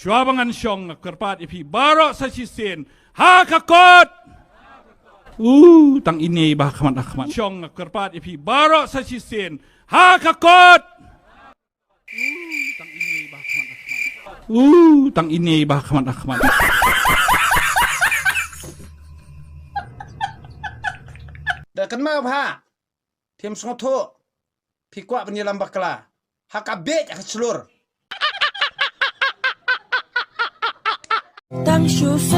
Swabangan syong kerpat ipi barok sa sisen ha kakot. Tang ini bah Ahmad syong kerpat ipi barok sa sisen ha kakot. Tang ini bah Ahmad. Tang ini bah Ahmad. Dah kan mau ha. Tim sengoto. Pikwa penyelam bakla. Hakabet selur.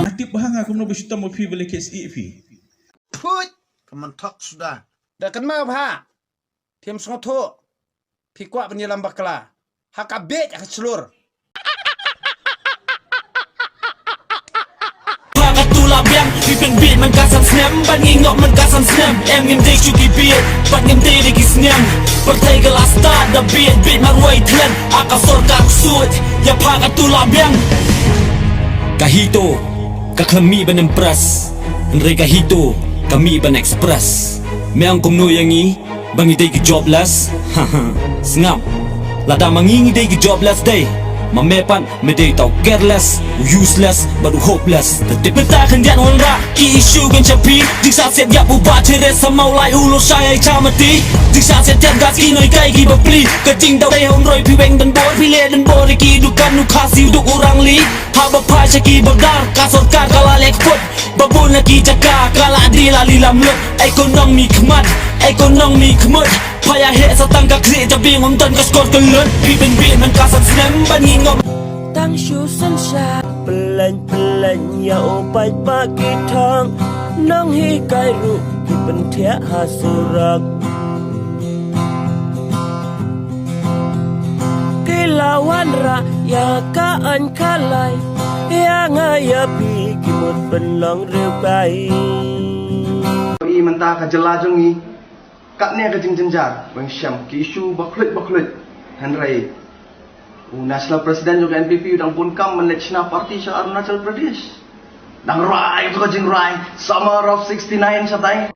Aktif bahang aku nak bersyukur mau pergi balik KSE pi. Put. Kementok sudah. Dah kan mau ha. Tim sengoto. Pikwa penyelam bakla. Hakabet selur. Biang Pippen beat man kasan snap Ban ngingok man kasan snap Em ngim day chuki beat Ban ngim day lagi snap Pertai gelas start the beat Beat man way tlen Aka sorka kusut Ya pakat tula biang Kahito Kakami ban impress Henry kahito Kami ban express Meang kumno yangi Bangi day ki jobless Haha Sengap Lada mangingi day ki jobless day Mamepan, meday tau careless, useless, baru hopeless. Tetep bentakan dian orang ki isu gan capi. Di saat set ya bubat ceres sama ulai ulo saya camati. Di saat set gas kinoi kai ki bapli. Kecing tau day honroi piweng dan bor pile dan bor ki dukan nu kasih duk orang li. Haba pasha ki berdar kasor kar kalalek put. Babul na ki jaka kala adila lilam lut. Ekonomi kemat, ekonomi kemut. Payah hek satang kak zik tapi ngonton ke skor kelut. Pippen beat man kasan snem ban ngingok Tang shu san sha Pelan-pelan ya opai pagi thang Nang hi kai ru ki pen thia ha surak Kilawan ra ya ka an kalai Ya ngaya pi ki mut pen long riu kai I mentah ka jelajeng ni kat ni ka jengjar bang syam ki isu baklut Henry National President juga NPP udang pun kam National Party sa Arunachal Pradesh dang rai tu ka jing rai summer of 69 satai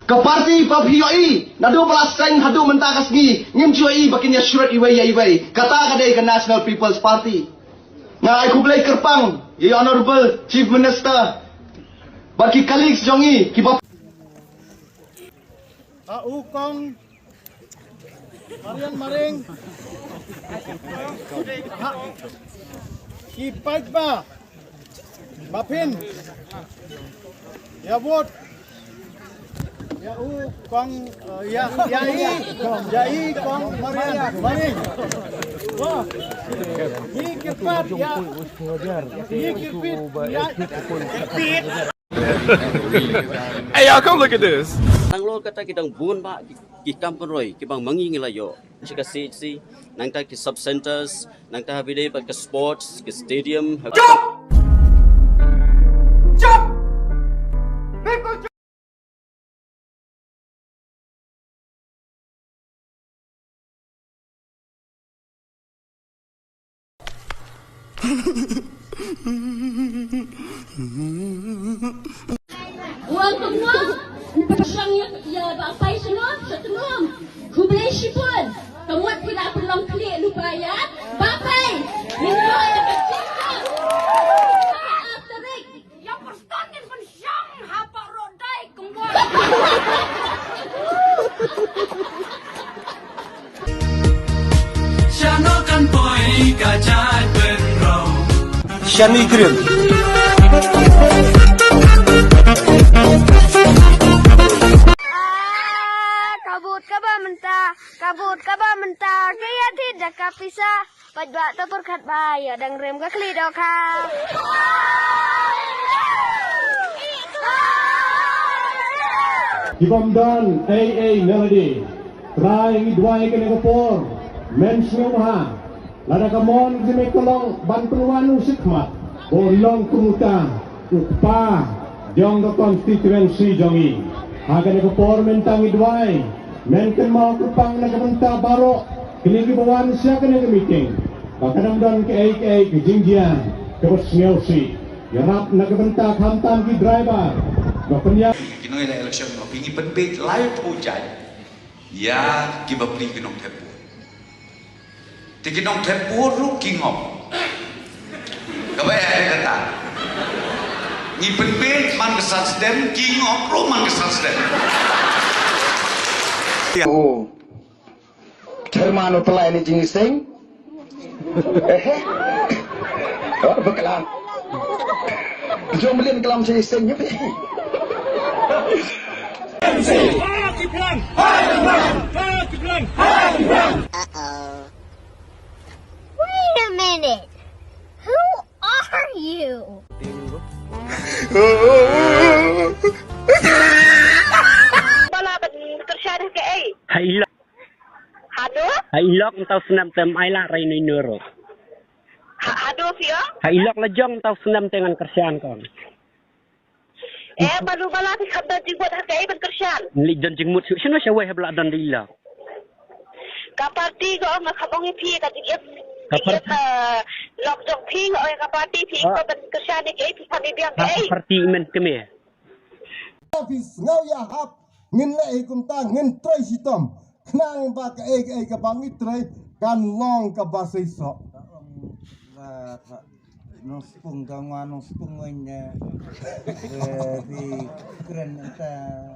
ke parti pab hioi nadu pelasang hadu mentah kasgi ngim cuai bakin ya syurat iwai kata kadai ke National People's Party ngai ku blai kerpang ya honorable chief minister bagi colleagues jongi ki Ukong Marian Maring Kipait ba Bapin Ya Bot Ya Ukong Yai Kong Marian Maring Wah Ini kipat ya Ini kipit Ya Kipit Hey y'all, come look at this. Nang lo kata kita bukan pak kita peroi kita mangi ngelayo. Jika CHC, nang tak ke sub centers, nang tak habis ke sports, ke stadium. Jump. Uang penuang, persangnya ya bapai senang, setenang. Kublai sipun, kamu tidak perlu klik lupa ya. Bapai, minta yang kecil. Asterik, yang perstandin pensyang, hapa rodai kembali. Syanokan poi kajat benrau Syani Krim kabut kaba mentah kaya tidak kapisa pajak tu perkat bahaya dan rem ke klidoka Ibamdan AA Melody Try ngidwai ke negopor Mensyumha Lada kamon jimi kolong bantuan usikmat Bolong kumuta Ukpa Jong ke konstituensi jongi Haga negopor mentang ngidwai Menken mau kepang nagamenta baro Kini kibawan siya ka meeting Bakanamdan ke AA ke jingjian Ke Bosniausi Yarap nagamenta hamtam ki driver Bapanya Kinong ila eleksyon mo Pingi penbait layo po dyan Ya kibapli kinong tepo Ti kinong tepo ro kingop Ngi penbet man kesat sedem, king okro man kesat sedem. Oh. Termano pelai ni jing sing. Oh, bekalan. Jom beli kelam sing sing ni. Wait a minute. Who are you? Bala tersyarah ke ai. Hailok. Aduh, Hailok entau senam tem aila raini nuro. aduh Fio. Hailok lejong entau senam dengan kerjaan kon. Baru bala di khabar di buat ke ai berkerjaan. Li jon jingmut sino syawai habla dan dila. Kaparti ko ang nakabongi pi ka tigit. Kaparti. Lok jong pi o kaparti pi ko berkerjaan ke ai pi kami biang ke ai. Kaparti men keme. Habis ngau ya hap ngin le kum ta ngin trai sitom knang ba ka ka bangi trai kan long ka ba sei so no spung gangwa no spung nya di keren ta ya